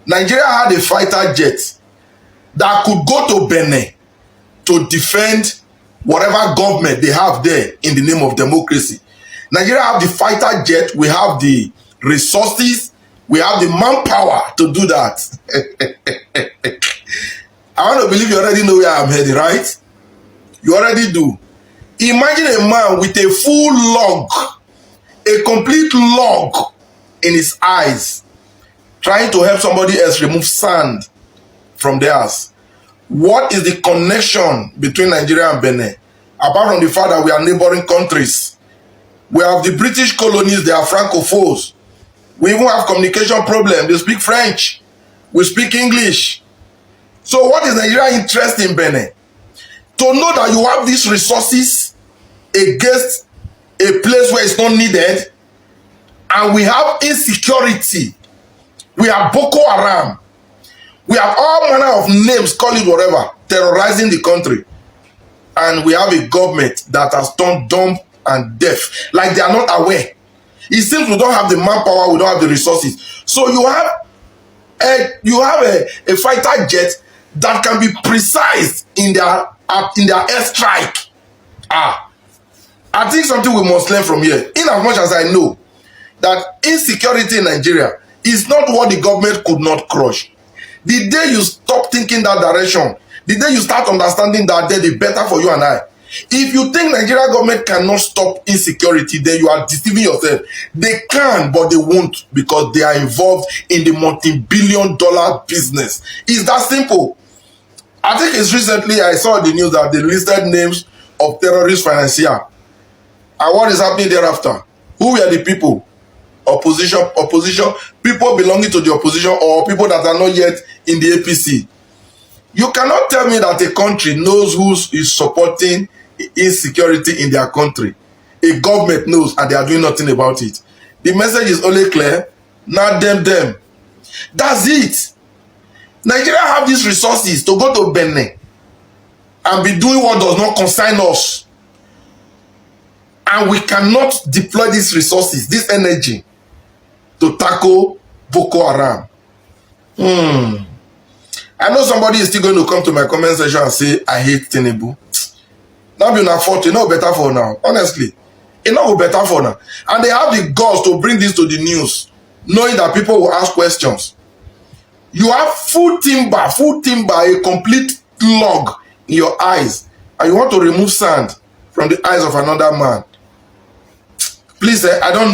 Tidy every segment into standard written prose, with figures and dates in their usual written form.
Nigeria had a fighter jet that could go to Benin to defend whatever government they have there in the name of democracy. Nigeria have the fighter jet, we have the resources, we have the manpower to do that. I want to believe you already know where I'm heading, right? You already do. Imagine a man with a full log, a complete log in his eyes, trying to help somebody else remove sand from theirs. What is the connection between Nigeria and Benin? Apart from the fact that we are neighboring countries. We have the British colonies, they are Francophones. We even have communication problems. They speak French. We speak English. So what is Nigeria's interest in Benin? To know that you have these resources against a place where it's not needed, and we have insecurity. We have Boko Haram. We have all manner of names, call it whatever, terrorizing the country. And we have a government that has turned dumb and deaf, like they are not aware. It seems we don't have the manpower, we don't have the resources. So you have a fighter jet that can be precise in their airstrike. I think something we must learn from here. In as much as I know that insecurity in Nigeria is not what the government could not crush. The day you stop thinking that direction, the day you start understanding that they're the better for you and I. If you think Nigeria government cannot stop insecurity, then you are deceiving yourself. They can, but they won't, because they are involved in the multi-billion-dollar business. It's that simple. I think it's recently I saw the news that they listed names of terrorist financiers. And what is happening thereafter? Who were the people? Opposition, people belonging to the opposition, or people that are not yet in the APC. You cannot tell me that a country knows who is supporting insecurity in their country. A government knows and they are doing nothing about it. The message is only clear. Not them. That's it. Nigeria have these resources to go to Benin and be doing what does not concern us. And we cannot deploy these resources, this energy, to tackle Boko Haram. I know somebody is still going to come to my comment section and say, I hate Tinubu. Now be una fault, you know better for now. Honestly, you know better for now. And they have the guts to bring this to the news, knowing that people will ask questions. You have full timber, a complete log in your eyes, and you want to remove sand from the eyes of another man. Please, I don't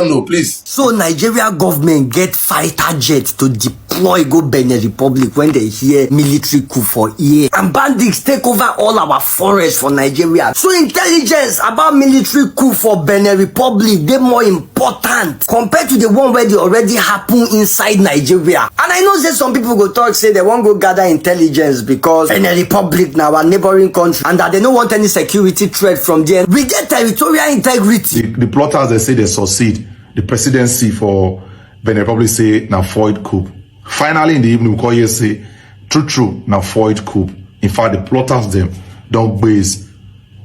know, please. So Nigeria government get fighter jets to deploy go Benin Republic when they hear military coup for year. And bandits take over all our forests for Nigeria. So intelligence about military coup for Benin Republic, they more important compared to the one where they already happen inside Nigeria. And I know that some people go talk, say they won't go gather intelligence because Benin Republic now our neighboring country, and that they don't want any security threat from there. We get territorial integrity. The plotters, they say they succeed. The presidency for Benin Republic say na foiled coup. Finally in the evening we call you say true na foiled coup. In fact the plotters them don't base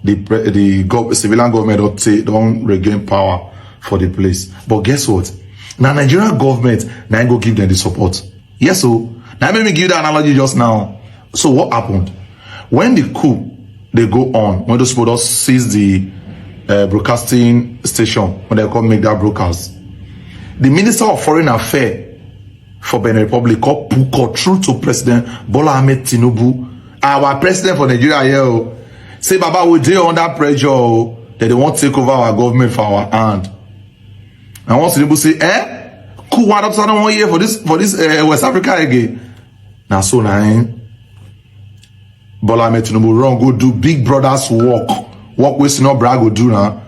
the civilian government don't regain power for the place. But guess what? Now Nigerian government now go give them the support. Yes, so now let me give you the analogy just now. So what happened when the coup they go on, when those people seize the broadcasting station, when they come make that broadcast, the Minister of Foreign Affairs for Benin Republic called through to President Bola Ahmed Tinubu, our president for Nigeria here, say Baba we dey under pressure that they want to take over our government for our hand. And once Tinubu say, Coup what up 1 year for this West Africa again. Now so now Bola Ahmed Tinubu run go do big brothers work with no brag go do now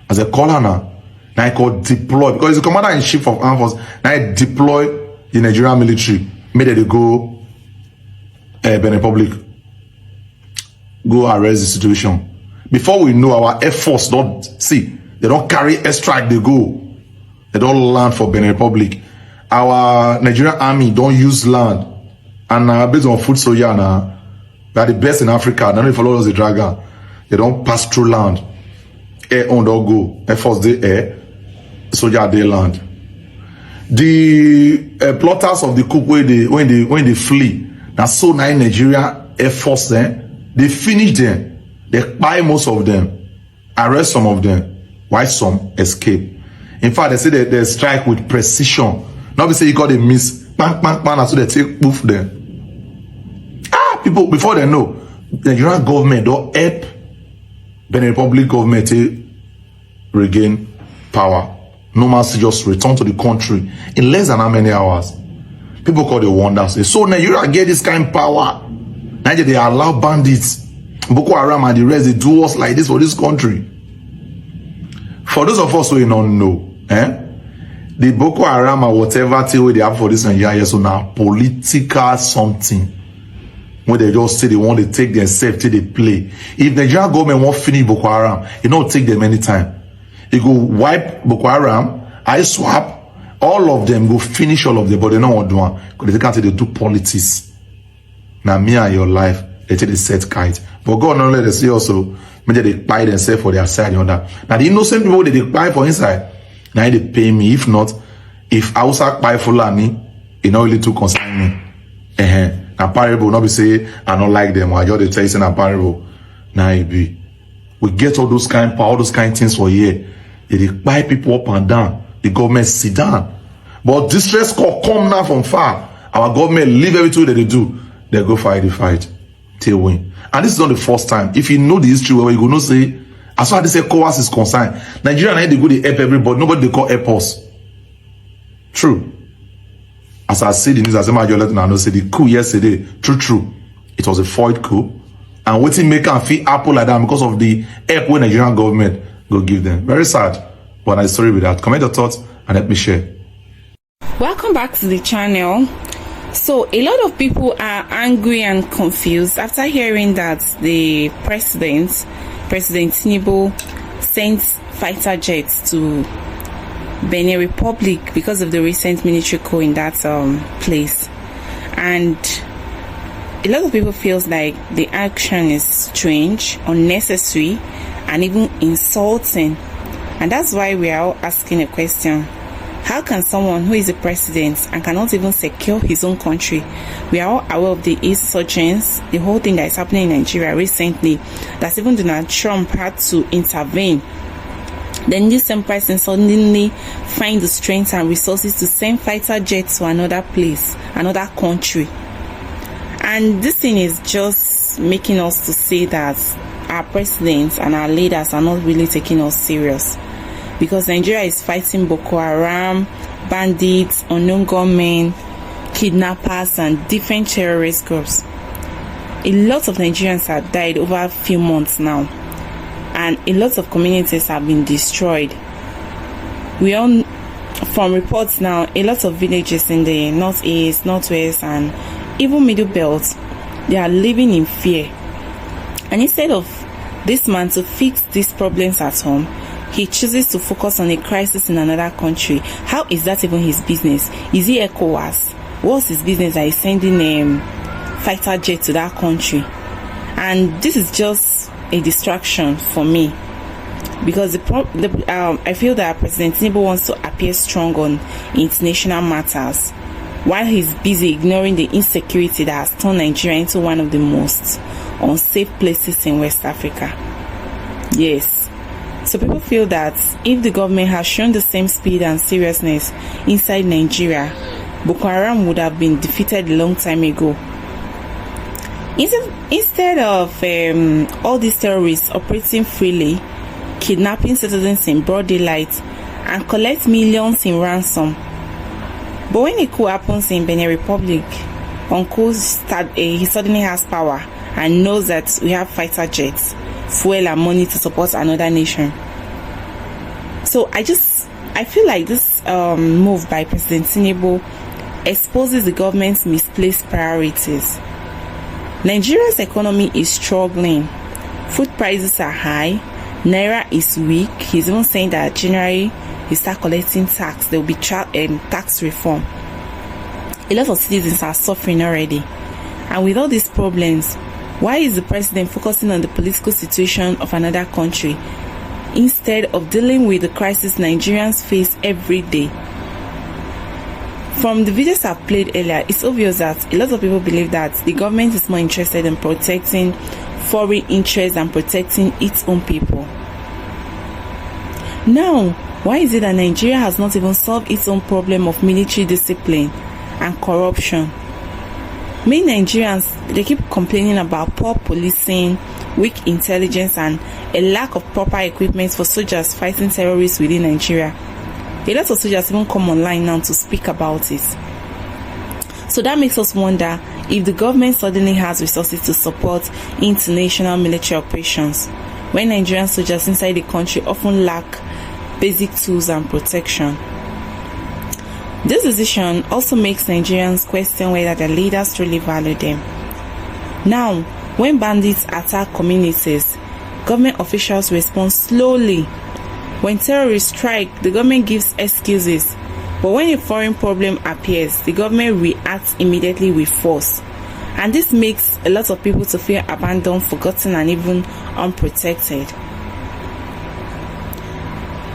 as a caller now. Now I call deploy because he's the commander in chief of armed forces. Now I deploy the Nigerian military. Made they go Benin Republic. Go arrest the situation. Before we know our Air Force don't see, they don't carry airstrike, they go. They don't land for Benin Republic. Our Nigerian army don't use land. And based on food soya now, they are the best in Africa. They don't follow us the dragon. They don't pass through land. Air on don't go. Air Force they air. Soldier they land. the plotters of the coup when they flee. Now so now in Nigeria Air Force they finish them. They buy most of them, arrest some of them, while some escape. In fact, they say that they strike with precision. Not be say you got a miss, bang, bang, bang, and so they take poof them. People before they know, the Nigerian government don't help Benin Republic government to regain power. Normalcy just return to the country in less than how many hours. People call the wonders. So Nigeria get this kind of power. Nigeria they allow bandits, Boko Haram and the rest, they do us like this for this country. For those of us who don't know, the Boko Haram or whatever thing they have for this Nigeria, so now political something. When they just say they want to take themselves till they play. If the Nigerian government won't finish Boko Haram, it don't take them any time. They go wipe Boko Haram, I swap, all of them go finish all of them, but they don't want to do one because they can't say they do politics. Now me and your life, they take the set kite. But God not let us see also, maybe they buy themselves for their side and that. Now the innocent people they buy for inside, now they pay me. If not, if I was buy Fulani, it not really too concern me. A parable, not be say I don't like them or I just tell you a parable. Now it be. We get all those kind power, all those kind of things for a year. They buy people up and down. The government sit down. But distress call come now from far. Our government leave everything that they do. They go fight the fight till win. And this is not the first time. If you know the history where you go no say, as far as they say COAS is concerned, Nigeria they go they help everybody. Nobody they call help us. True. As I said in this, as I know say the coup yesterday, true. It was a foiled coup. And waiting make and feel apple like that because of the help when Nigerian government go give them. Very sad. But I sorry with that. Comment your thoughts and let me share. Welcome back to the channel. So a lot of people are angry and confused after hearing that the President Tinubu sent fighter jets to Benin Republic because of the recent military coup in that place. And a lot of people feels like the action is strange, unnecessary, and even insulting. And that's why we are all asking a question. How can someone who is a president and cannot even secure his own country, we are all aware of the insurgents, the whole thing that is happening in Nigeria recently, that even Donald Trump had to intervene. Then this same person suddenly find the strength and resources to send fighter jets to another place, another country. And this thing is just making us to say that our presidents and our leaders are not really taking us serious. Because Nigeria is fighting Boko Haram, bandits, unknown gunmen, kidnappers, and different terrorist groups. A lot of Nigerians have died over a few months now. And a lot of communities have been destroyed. We all, from reports now, a lot of villages in the northeast, northwest, and even middle belt, they are living in fear. And instead of this man to fix these problems at home, he chooses to focus on a crisis in another country. How is that even his business? Is he ECOWAS? What's his business that he's sending a fighter jet to that country? And this is just a distraction for me, because I feel that President Tinubu wants to appear strong on international matters while he's busy ignoring the insecurity that has turned Nigeria into one of the most unsafe places in West Africa. Yes. So people feel that if the government has shown the same speed and seriousness inside Nigeria, Boko Haram would have been defeated a long time ago. Instead of all these terrorists operating freely, kidnapping citizens in broad daylight, and collect millions in ransom. But when a coup happens in Benin Republic, he suddenly has power and knows that we have fighter jets, fuel and money to support another nation. So I feel like this move by President Tinubu exposes the government's misplaced priorities. Nigeria's economy is struggling. Food prices are high. Naira is weak. He's even saying that January he start collecting tax. There will be tax reform. A lot of citizens are suffering already. And with all these problems, why is the president focusing on the political situation of another country instead of dealing with the crisis Nigerians face every day? From the videos I've played earlier, it's obvious that a lot of people believe that the government is more interested in protecting foreign interests than protecting its own people. Now, why is it that Nigeria has not even solved its own problem of military discipline and corruption? Many Nigerians, they keep complaining about poor policing, weak intelligence, and a lack of proper equipment for soldiers fighting terrorists within Nigeria. A lot of soldiers even come online now to speak about it. So that makes us wonder if the government suddenly has resources to support international military operations, when Nigerian soldiers inside the country often lack basic tools and protection. This decision also makes Nigerians question whether their leaders truly value them. Now, when bandits attack communities, government officials respond slowly. When terrorists strike, the government gives excuses. But when a foreign problem appears, the government reacts immediately with force. And this makes a lot of people to feel abandoned, forgotten, and even unprotected.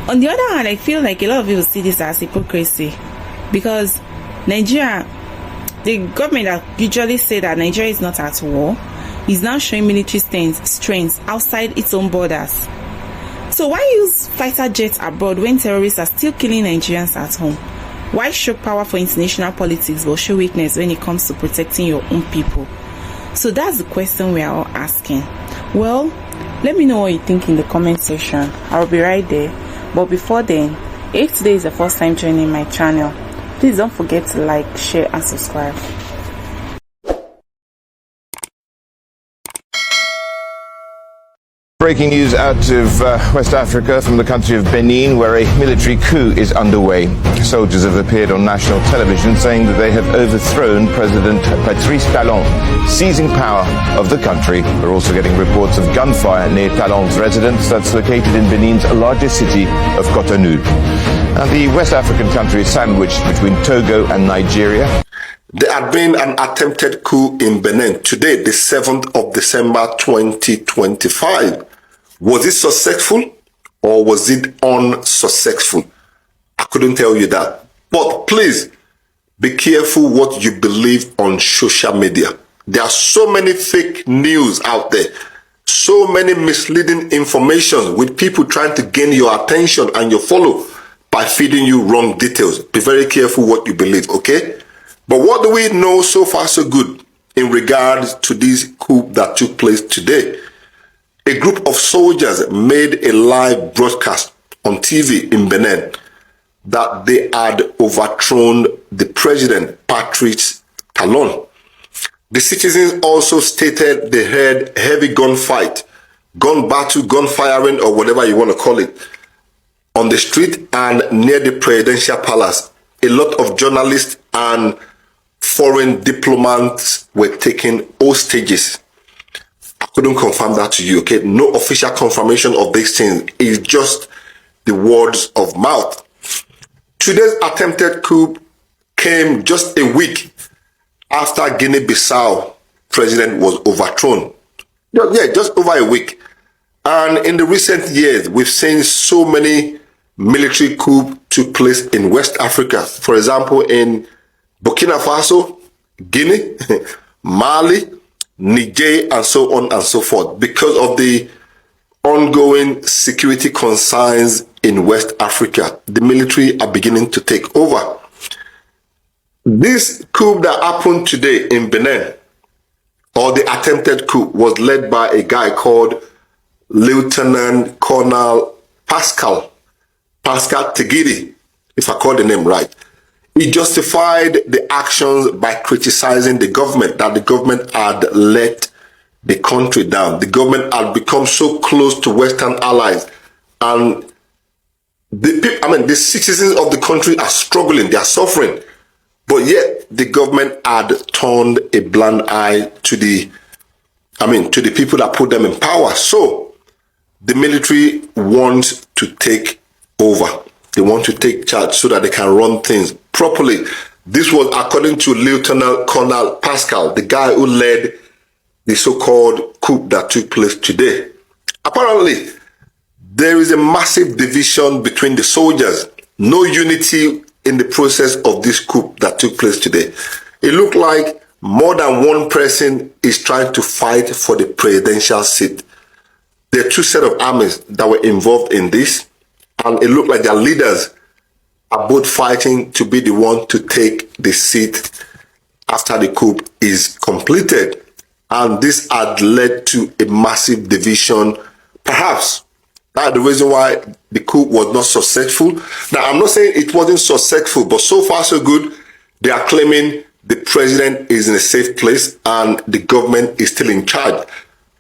On the other hand, I feel like a lot of people see this as hypocrisy. Because Nigeria, the government that usually say that Nigeria is not at war, is now showing military strength outside its own borders. So why use fighter jets abroad when terrorists are still killing Nigerians at home? Why show power for international politics but show weakness when it comes to protecting your own people? So that's the question we are all asking. Well, let me know what you think in the comment section. I'll be right there. But before then, if today is the first time joining my channel, please don't forget to like, share, and subscribe. Breaking news out of West Africa from the country of Benin, where a military coup is underway. Soldiers have appeared on national television saying that they have overthrown President Patrice Talon, seizing power of the country. We're also getting reports of gunfire near Talon's residence that's located in Benin's largest city of Cotonou. Now, the West African country is sandwiched between Togo and Nigeria. There had been an attempted coup in Benin today, the 7th of December 2025. Was it successful or was it unsuccessful? I couldn't tell you that. But please be careful what you believe on social media. There are so many fake news out there, so many misleading information with people trying to gain your attention and your follow by feeding you wrong details. Be very careful what you believe, okay? But what do we know so far so good in regards to this coup that took place today? A group of soldiers made a live broadcast on TV in Benin that they had overthrown the president, Patrice Talon. The citizens also stated they heard heavy gunfight, gun battle, gun firing, or whatever you want to call it, on the street and near the presidential palace. A lot of journalists and foreign diplomats were taken hostages. I couldn't confirm that to you, okay? No official confirmation of these things. It's just the words of mouth. Today's attempted coup came just a week after Guinea-Bissau president was overthrown. Just over a week. And in the recent years, we've seen so many military coups took place in West Africa. For example, in Burkina Faso, Guinea, Mali, Niger, and so on and so forth, because of the ongoing security concerns in West Africa. The military are beginning to take over. This coup that happened today in Benin, or the attempted coup, was led by a guy called Lieutenant Colonel Pascal Tegiri, if I call the name right. He justified the actions by criticizing the government, that the government had let the country down. The government had become so close to Western allies, and the citizens of the country are struggling, they are suffering. But yet the government had turned a blind eye to the people that put them in power. So the military wants to take over. They want to take charge so that they can run things properly. This was according to Lieutenant Colonel Pascal, the guy who led the so-called coup that took place today. Apparently, there is a massive division between the soldiers. No unity in the process of this coup that took place today. It looked like more than one person is trying to fight for the presidential seat. There are two sets of armies that were involved in this, and it looked like their leaders are both fighting to be the one to take the seat after the coup is completed. And this had led to a massive division. Perhaps that's the reason why the coup was not successful. Now, I'm not saying it wasn't successful, but so far so good. They are claiming the president is in a safe place and the government is still in charge.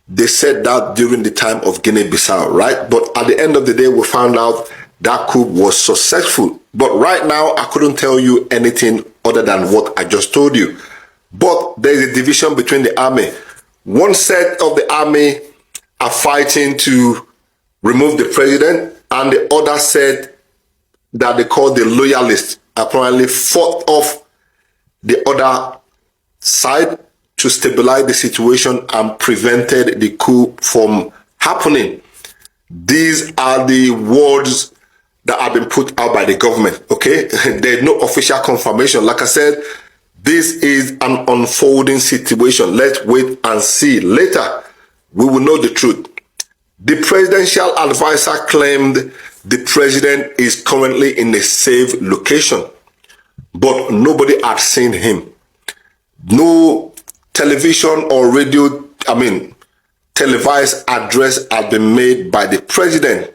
They said that during the time of Guinea-Bissau, right? But at the end of the day, we found out that coup was successful. But right now, I couldn't tell you anything other than what I just told you. But there is a division between the army. One set of the army are fighting to remove the president, and the other set that they call the loyalists apparently fought off the other side to stabilize the situation and prevented the coup from happening. These are the words that have been put out by the government, okay? There's no official confirmation. Like I said, this is an unfolding situation. Let's wait and see. Later, we will know the truth. The presidential advisor claimed the president is currently in a safe location, but nobody had seen him. No television or radio, televised address had been made by the president.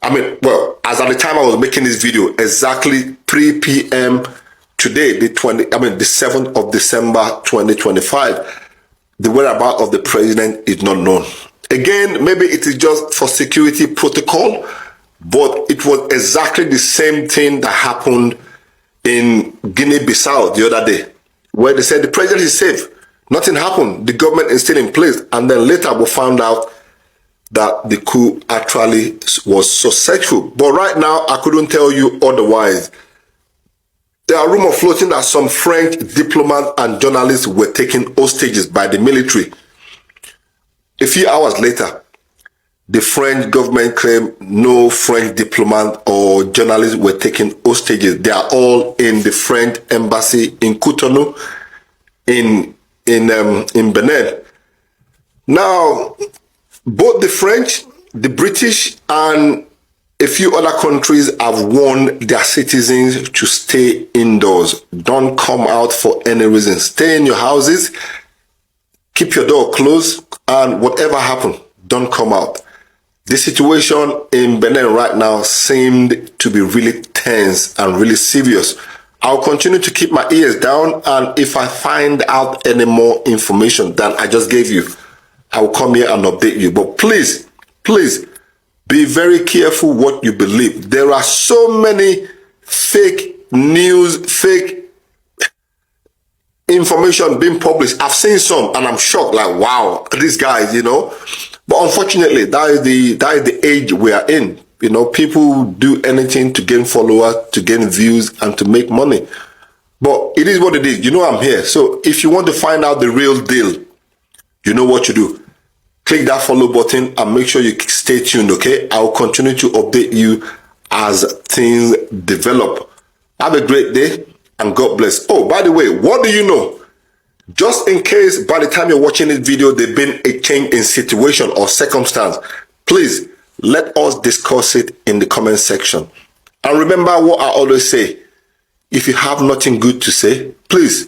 As at the time I was making this video, exactly 3 p.m. today, the 7th of December 2025, the whereabouts of the president is not known. Again, maybe it is just for security protocol, but it was exactly the same thing that happened in Guinea-Bissau the other day, where they said the president is safe. Nothing happened. The government is still in place. And then later we found out that the coup actually was successful. But right now, I couldn't tell you otherwise. There are rumors floating that some French diplomats and journalists were taken hostages by the military. A few hours later, the French government claimed no French diplomat or journalists were taken hostages. They are all in the French embassy in Cotonou, in Benin. Now, both the French, the British, and a few other countries have warned their citizens to stay indoors. Don't come out for any reason. Stay in your houses, keep your door closed, and whatever happens, don't come out. The situation in Benin right now seemed to be really tense and really serious. I'll continue to keep my ears down, and if I find out any more information than I just gave you, I will come here and update you. But please, be very careful what you believe. There are so many fake news, fake information being published. I've seen some and I'm shocked, like, wow, these guys, But unfortunately, that is the age we are in. People do anything to gain followers, to gain views, and to make money. But it is what it is. I'm here. So if you want to find out the real deal, you know what to do. Click that follow button and make sure you stay tuned, okay? I will continue to update you as things develop. Have a great day and God bless. Oh, by the way, what do you know? Just in case by the time you're watching this video, there's been a change in situation or circumstance, please let us discuss it in the comment section. And remember what I always say, if you have nothing good to say, please